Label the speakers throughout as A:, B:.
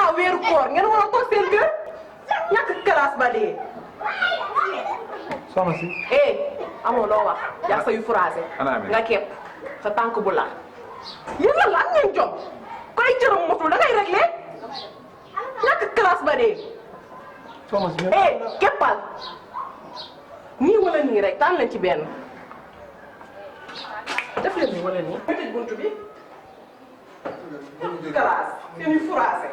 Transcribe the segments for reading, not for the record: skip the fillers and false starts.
A: ginnaaw weeru koor ngeen war a toog seen kër ñàkk classe ba dee.
B: soxna si.
A: amoo loo wax yaa sa yu phrase. nga képp sa tànk bu la. yéen lan la am ngeen jom koy jërëm motul da ngay réglé ñàkk classe ba dee.
B: soxna si.
A: képpal nii wala nii rek tànn leen ci benn. def leen nii wala nii. ñu tëj buntu bi. classe seen yu phrase.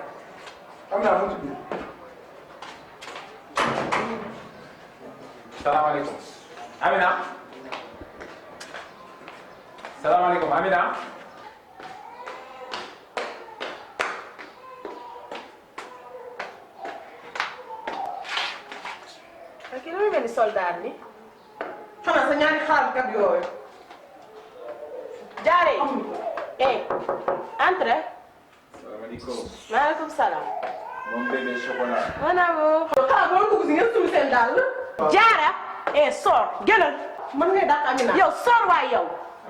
B: am naa buntu bi. salaamaaleykum. Amina. salaamaaleykum Amina.
A: ok loolu mel ni soldat bi. xanaa sa ñaari xaarkat yooyu. jaaree. entre.
C: salaamaaleykum.
A: maaleykum salaam.
C: moom bébé chocolat.
A: maanaam. xanaa boo dugg si ngeen sumi seen dàll. jaara. soor jëlal. mën ngay dàq Amina. yow soor waay yow.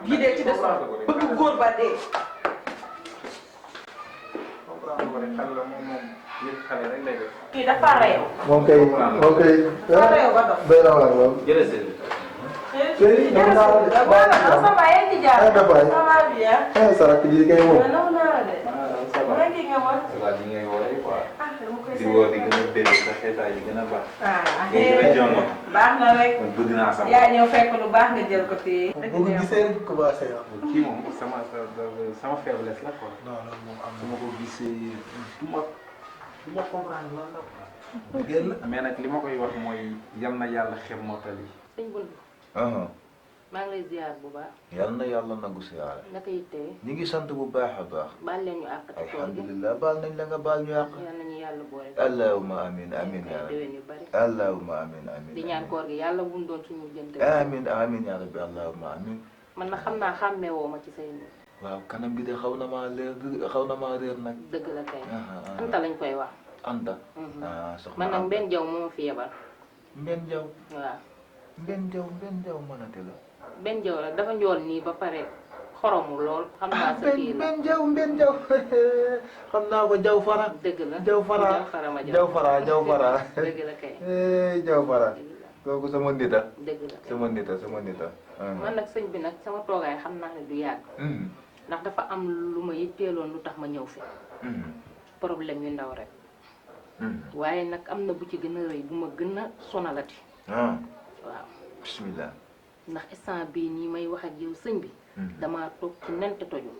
A: bii dee ci desoon bëgg góor ba dee. kii dafa réew.
B: moom kay.
A: dafa réew ba doon.
B: béy na waar lool.
C: jërëjëf.
B: Sëriñ dama naa la de. baax na
A: ça va yéen ci jaar.
B: ça va bien. sa rakk ji kay moom.
A: non naa la de. maa ngi nga ma.
C: waaw di ngay woowee quoi.
A: dama koy
C: di woo di gën a déglu sa xeetaay yi gën a baax.
A: ah
C: gën a jongo.
A: baax na rek.
C: man bëgg naa sama.
A: yaa ñëw fekk lu baax nga jël ko téye.
B: boo ko gisee rek commencé am.
C: kii moom sama faiblesse la quoi.
B: non non moom am
C: su ma ko gisee du ma comprendre lan la quoi.
B: génn.
C: mais nag li ma koy wax mooy yal na yàlla xem mottali.
D: sëñ Bundu maa ngi lay ziar bu baax.
E: yal na yàlla nangu siyaare.
D: naka yittee.
E: ñu ngi sant bu baax a baax.
D: baal leen ñu àq ci tool gi.
E: alhamdulilah baal nañ la nga baal ñu àq.
D: yal nañu yàlla boole.
E: allahumma amin amin yaa rabbi.
D: déwén yu bari.
E: allahumma amin amin.
D: di ñaan koor gi yàlla bu mu doon suñu jënte.
E: amin amin yaa rabbi allahumma amin.
D: man na xam naa xàmmee woo ma ci say mbir.
E: waaw kanam gi de xaw na maa leer xaw na maa réer nag.
D: dëgg la kay. Anta lañ koy wax.
E: Anta. soxna
D: man nag Mbène Diaw moo fi yebal.
E: Mbène Diaw.
D: waaw.
E: Mbène Diaw mënate la.
D: Mbène Diaw la dafa njool nii ba pare xoromu lool. xam naa sa kii la
E: Mbène Diaw xam naa ko Diaw Fara.
D: dëgg la
E: Diaw Fara Diaw Fara.
D: dëgg la kay.
E: Diaw Fara. kooku sama nita.
D: dëgg la kay
E: sama nita.
D: man nag sëñ bi nag sama toogaay xam naa ne du yàgg. ndax dafa am lu ma yitteeloon lu tax ma ñëw fi. problème yu ndaw rek. waaye nag am na bu ci gën a rëy bu ma gën a sonalati. waaw.
E: bismillah.
D: ndax instant bii nii may wax ak yow sëñ bi. damaa toog ci nente toju.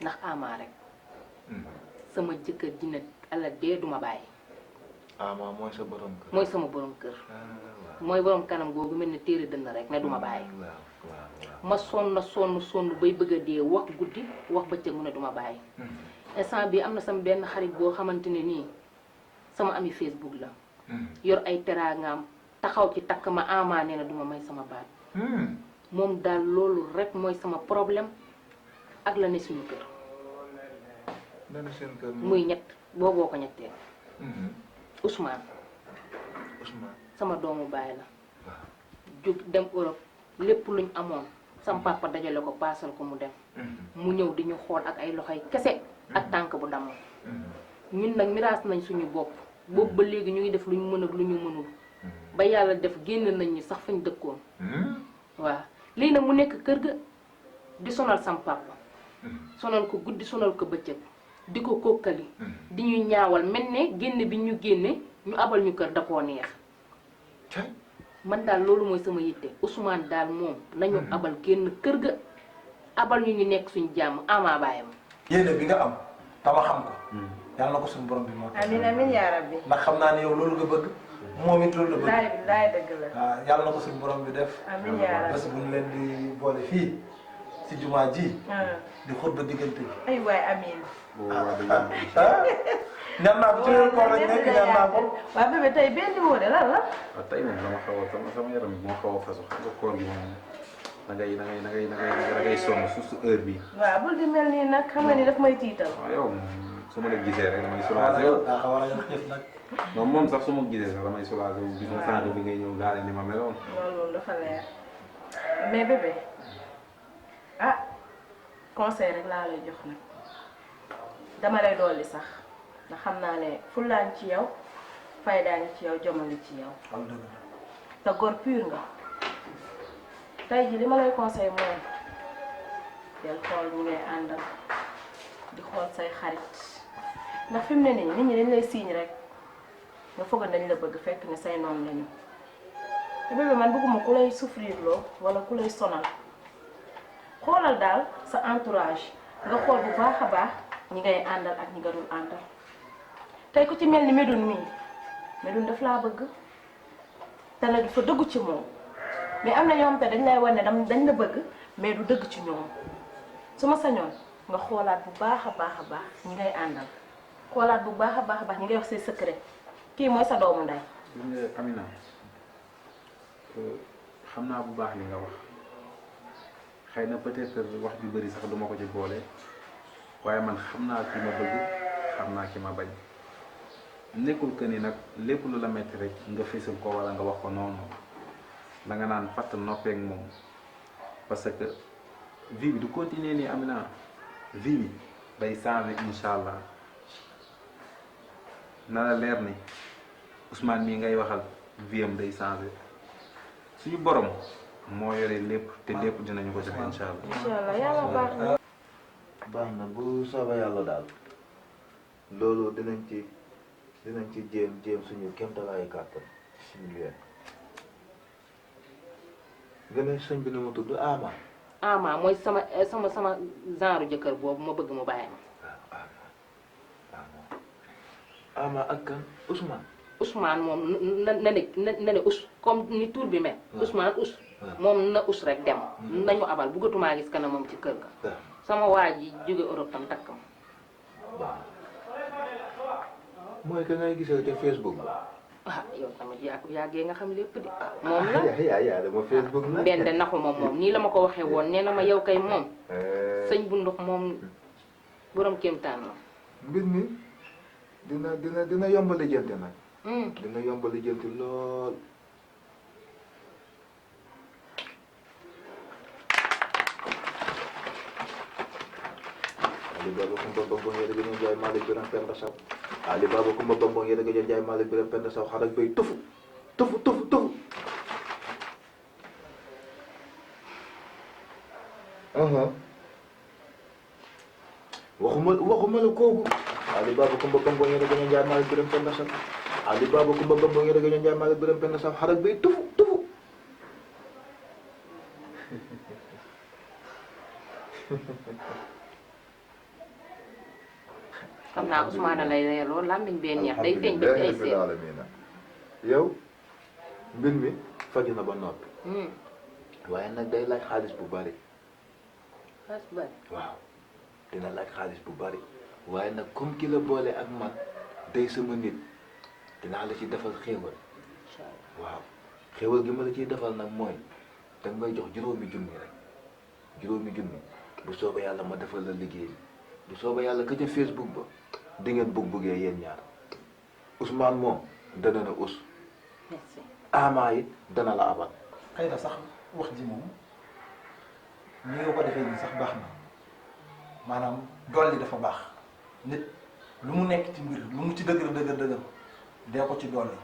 D: ndax Ama rek. sama jëkkër ji ne ala dee duma bàyyi.
E: Ama mooy sa borom kër.
D: mooy sama borom kër. mooy borom kanam googu mel ni téere dënn rek ne duma bàyyi. ma sonn bay bëgg a dee wax guddi wax bëccëg mu ne duma bàyyi. instant bii am na sama benn xarit boo xamante ne nii sama ami Facebook la. yor ay teraangaam taxaw ci takk ma Ama nee na duma may sama baat. moom daal loolu rek mooy sama problème ak la ne suñu kër. muy ñett booboo ko ñetteel. Ousmane sama doomu baay la. jóg dem Europe lépp luñ amoon sama papa dajale ko paasal ko mu dem. mu ñëw di ñu xool ak ay loxoy kese. ak tànk bu damm. ñun nag miraas nañ suñu bopp boobu ba léegi ñu ngi def lu ñu mën ak lu ñu mënul. ba yàlla def génn nañ ñi sax fañ dëkkoon. waaw lii nag mu nekk kër ga di sonal sam papa. sonal ko guddi sonal ko bëccëg di ko kokkali. di ñu ñaawal mel ne génne bi ñu génne ñu abal ñu kër da koo neex. man daal loolu mooy sama yitte Ousmane daal moom nañu abal génn kër ga abal ñu nekk suñu jàmm Ama baayam.
B: yéene bi nga am tama xam ko. yàlla na ko suñu borom bi moo tax.
A: amiin amiin yaa rabbi.
B: ndax xam naa ne yow loolu nga bëgg moom it loolu la bëgg.
A: laay dëgg la.
B: waaw yàlla na ko suñu borom bi def.
A: amiin yaa rabbi.
B: bés bu ñu leen di boole fii si jumaa ji. di xutba diggante bi.
A: ay waay amiin.
B: ñaan naa ko ci weeru koor lañ nekk ñaan naa ko.
A: waaw bébé tey benn moo de lan la.
C: waaw tey moom dama xaw a sama yaram bi moo xaw a fasu xam nga koor gi moom da ngay sonn su heure bi.
A: waaw bul di mel nii nag xam nga ni daf may tiital.
C: waaw yow su ma la gisee rek damay soulagé wu.
B: daa xaw a ragal xiif nag.
C: non moom sax su ma gisee sax damay soulagé wu gis nga sànq bi ngay ñëw gaale ni ma meloon.
A: loolu moom dafa leer mais bébé conseil rek laa lay jox nag dama lay dolli sax
D: ndax xam naa ne fullaan ci yow faydaa ngi ci yow jomali ci yow te góor pur nga tey ji li ma lay conseil mooy del xool ñi ngay àndal di xool say xarit ndax fi mu ne nii nit ñi dañ lay siiñ rek nga foog dañ la bëgg fekk ne say noonu lañu te bébé man bëgguma ku lay souffrir loo wala ku lay sonal xoolal daal sa entourage nga xool bu baax a baax ñi ngay àndal ak ñi nga dul àndal tey ku ci mel ni Médoune mii Médoune daf laa bëgg te nag dafa dëggu ci moom mais am na ñoo xam te dañ lay wan ne dañ la bëgg mais du dëgg ci ñoom su ma sañoon nga xoolaat bu baax a baax ñi ngay àndal xoolaat bu baax a baax ñi ngay wax say secret kii mooy sa doomu ndey.
C: Amina xam naa bu baax li nga wax xëy na peut-être wax ju bëri sax duma ko ci boole waaye man xam naa ki ma bëgg xam naa ki ma bañ nekkul que ni nag lépp lu la metti rek nga fésal ko wala nga wax ko noonu da nga naan fatt noppeek moom parce que vie bi du continuer nii Amina vie bi day changer incha allah na la leer ni Ousmane mii ngay waxal vie am day changer suñu borom moo yore lépp te lépp dinañu ko def incha allah.
D: incha allah yàlla baax na.
E: baax na bu soobee yàlla daal loolu dinañ ci jéem suñu kéemtalaayu kàttan suñu leen. nga ne sëñ bi nu mu tudd Ama.
D: Ama mooy sama genre jëkkër boobu ma bëgg mu bàyyi ma.
E: Ama ak kan Ousmane.
D: Ousmane moom na ne us comme ni tur bi mel. Ousmane us. moom na us rek dem. nañu abal bëggatumaa gis kanamam ci kër ga. sama waa ji jóge Europe tam takk ma.
E: waaw mooy que ngay gisee ca Facebook la.
D: ah yow tamit yàggee nga xam lépp di. moom la
E: yaa dama Facebook la.
D: benn naxuma moom nii la ma ko waxee woon nee na ma yow kay moom. sëñ bu ndox moom borom kéemtaan la.
E: mbir mi dina yomb lijjanti nag. dina yomb lijjanti lool. Ali Baba Kumba Bambong yéen a ngi jaay Malick Birame Penda Sow. Ali Baba Kumba Bambong yéen a ngi jaay Malick Birame Penda Sow xarak bay tufu. waxuma la kooku. Ali Baba Kumba Bambong yéen a ngi jaay Malick Birame Penda Sow. Ali Baba Kumba Bambong yéen a ngi jaay Malick Birame Penda Sow xarak bay tufu.
D: xam naa Ousmane lay reeloo làmmiñ bee neex day feeñ ba ci ay seen.
E: yow mbir mi faju na ba noppi. waaye nag day laaj xaalis bu bari.
D: xaalis bu bari.
E: waaw dina laaj xaalis bu bari waaye nag comme ki la boole ak man day sama nit dinaa la ci defal xéewal. waaw xéewal gi ma la ciy defal nag mooy danga may jox juróomi junni rek juróomi junni bu soobee yàlla ma defal la liggéey bu soobee yàlla ka ca Facebook ba di ngeen bëggee yéen ñaar Ousmane moom dana na us.
D: merci.
E: Ama it dana la abal.
B: xëy na sax wax ji moom ni nga ko defee nii sax baax na maanaam dolli dafa baax nit lu mu nekk ci mbir lu mu ci dëgër dee ko ci dolli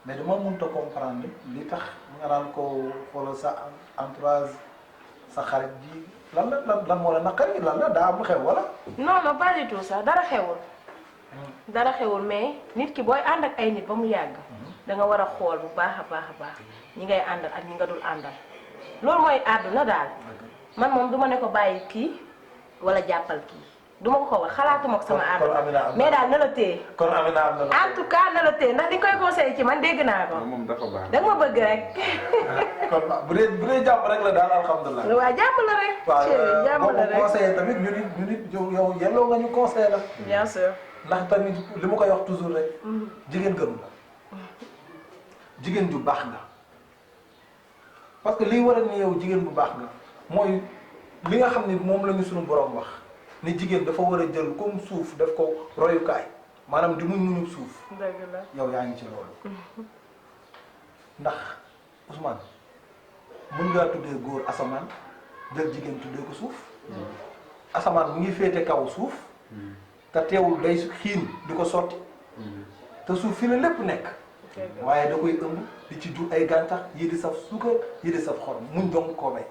B: mais dama mënut a comprendre li tax nga naan ko xoolal sa entourage sa xarit ji lan moo la naqari lan la daa am xew wala.
D: non pas du tout sax dara xewul mais nit ki booy ànd ak ay nit ba mu yàgg. da nga war a xool bu baax a baax ñi ngay àndal ak ñi nga dul àndal loolu mooy àdduna daal man moom du ma ne ko bàyyi kii wala jàppal kii du ma ko wax xalaatuma ko sama àdduna mais daal na la téye.
B: kon Amina am na
D: en tout cas na la téye ndax di koy conseillé ci man dégg naa ko.
C: moom dafa baax.
D: da nga ma bëgg rek.
B: kon bu dee jàmm rek la daal alhamdulilah.
D: waaw jàmm la rek. chérie jàmm la rek
B: waaw conseillé tamit ñu nit yow yelloo nga ñu conseillé la.
D: bien sûr.
B: ndax tamit li ma koy wax toujours rek. jigéen gënu la. jigéen ju baax nga parce que liy war a ni yow jigéen bu baax nga mooy li nga xam ne moom la ñu suñu borom wax ni jigéen dafa war a jël comme suuf def ko royukaay maanaam di muñu suuf.
D: dëgg la
B: yow yaa ngi ci loolu. ndax Ousmane mën ngaa tuddee góor asamaan jël jigéen tuddee ko suuf. asamaan mu ngi féete kaw suuf. te teewul day xiin di ko sotti te suuf fi la lépp nekk waaye da koy ëmb di ci jur ay gàncax yi di saf suukar yi di saf xorom muñ dong koo bay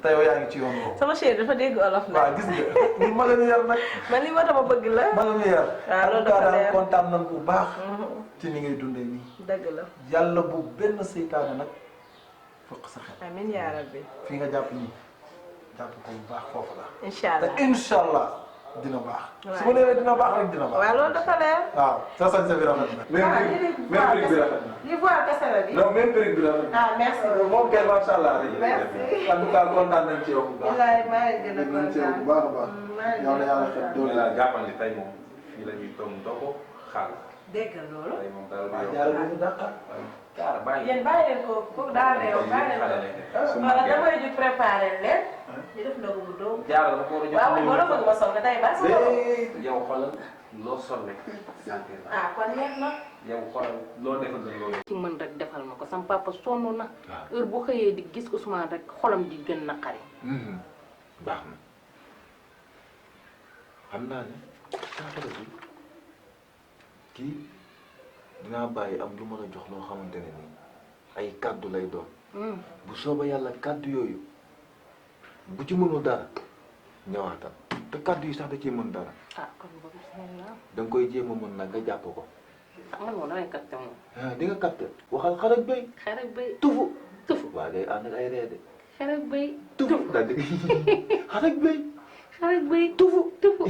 B: te yow yaa ngi ci yoon boobu.
A: sama chéri dafa dégg olof nag.
B: waaw gis nga ñun ma la ñu yar nag.
A: man li ma dama bëgg la.
B: ma la ñu yar.
A: waaw loolu dafa leer
B: kontaan nañ bu baax. ci ni ngay dundee nii.
A: dëgg la.
B: yàlla bu benn seytaane nag fëq sa xel.
A: amiin yaa rabbi.
B: fi nga jàpp nii jàpp ko bu baax foofu la.
A: incha allah
B: te incha allah dina baax. su ma nee dina baax rek dina baax.
A: waaw loolu dafa leer.
B: waaw sa sañ sa bi rafet na. même prix bi rafet na.
A: li voix kese la bi.
B: non même prix bi rafet na.
A: ah merci.
B: moom kay macha allah.
A: merci.
B: en tout cas kontaan nañ ci yow bu baax.
A: wallaay maa ngi gën a kontaan.
B: bu baax a baax. yow la yàlla xet doole.
C: voilà jàppal ni tey moom fii la ñuy toog ndoxu xaal.
A: dégg nga loolu.
C: tey moom dara du
B: waaw
C: yomb.
B: jaarale ko dàqa.
C: jaara bàyyi.
A: yéen bàyyi leen ko pour daal de yow bàyyi leen ko. wala damay ju préparé leen. ñu def ndogu bu doom.
C: jaara dafa war a jox.
A: waaw wala bëgg ma sol nga tey ba sa
C: yow xoolal loo sol rek.
A: ah kon neex na.
C: yow xoolal loo defal na loolu.
D: ci mën rek defal ma ko sama papa sonn na. heure bu xëyee di gis Ousmane rek xolam di gën naqari.
E: baax na xam naa ne saafara bi kii dinaa bàyyi am lu mën a jox loo xamante ne nii ay kàddu lay doon. bu soobee yàlla kàddu yooyu bu ci mënul dara ñëwaatal te kàddu yi sax da ciy mën dara.
D: ah kon boobu bismillah.
E: da nga koy jéem a mën nag nga jàpp ko.
D: ah man moom damay capté moom.
E: di nga capté waxal xarak bay.
D: xarak bay
E: tufu.
D: tufu.
E: waa day ànd ak ay reede.
D: xarak bay
E: tufu daal di xarak bay.
D: xarak bay tufu tufu.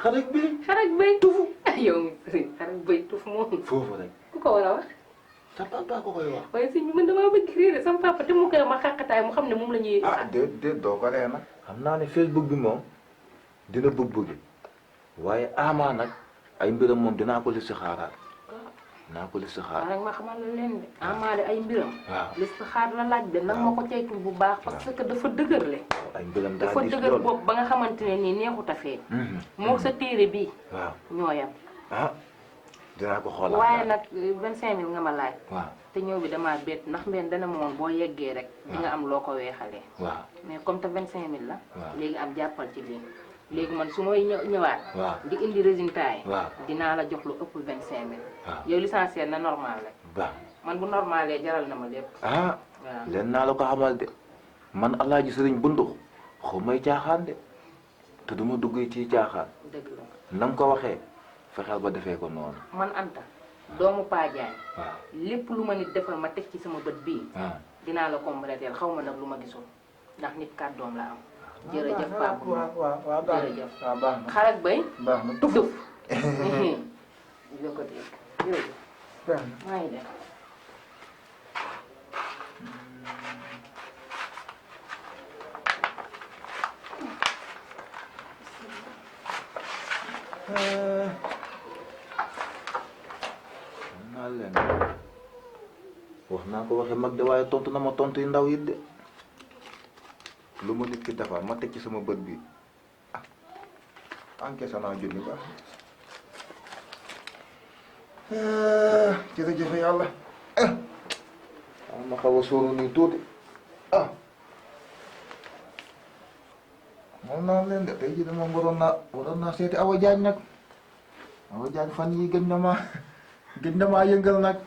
E: xarak bay.
D: xarak bay tufu. ah yow mi sëriñ xarak bay tufu moom.
E: foofu rek.
D: ku ko war a wax.
E: sa papa ko koy wax.
D: waaye sëñ bi man damaa bëgg réeré sama papa te mu koy ma xàqataay mu xam ne moom la ñuy.
E: ah déet doo ko nee nag. xam naa ne Facebook bi moom dina bëgg waaye Ama nag ay mbiram moom dinaa ko listixaaraat. dinaa ko listixaar.
D: waaw nag ma xamal la leen de Ama de ay mbiram.
E: waaw
D: listixaar la laaj de nag ma ko ceytul bu baax. parce que dafa dëgërle.
E: ay mbiram daa
D: dafa
E: diis
D: dëgër
E: lool.
D: bopp ba nga xamante ne nii neexut a fee. moo sa téere bii.
E: waaw
D: ñoo yam.
E: ah dinaa ko xoolaat.
D: waaye nag 25000 nga ma laaj.
E: waaw
D: te ñëw bi damaa bett ndax mbeen dana moom boo yeggee rek. di nga am loo ko weexalee.
E: waaw
D: mais comme te 25000 la.
E: waaw
D: léegi am jàppal ci lii. léegi man su may ñëwaat.
E: waaw
D: di indi résultat yi.
E: waaw
D: dinaa la jox lu ëpp 25000.
E: waaw
D: yow l'essentiel na normal rek.
E: baax
D: man bu normalee jaral na ma lépp.
E: ah
D: waaw
E: leen naa la ko xamal de man Alaaji Sëriñ Bundux xaw may caaxaan de te duma dugg ci caaxaan.
D: dëgg la
E: na nga ko waxee fexeel ba defee ko noonu.
D: man Anta doomu Paa Jaañ
E: waaw
D: lépp lu ma nit defal ma teg ci sama bët bii.
E: ah
D: dinaa la compléter xaw ma nag lu ma gisul ndax nit kàddoom la am. jërëjëf Pape
B: waaw baax
D: jërëjëf.
B: waaw baax na
D: xarak bay
B: baax na
D: tuf. dina ko dégg jërëjëf
B: baax na.
D: maa ngi def.
E: naa leen wax naa ko waxee mag de waaye tontu na ma tontu yu ndaw yi de lu ma nit ki defar ma teg ci sama bët bi ah encaissé naa junni baax jërëjëf yàlla ma xaw a sóoru nii tuuti ah moom naa leen de tey jii de moom waroon naa seeti Awa Jaañ nag Awa Jaañ fan yi gën na maa yëngal nag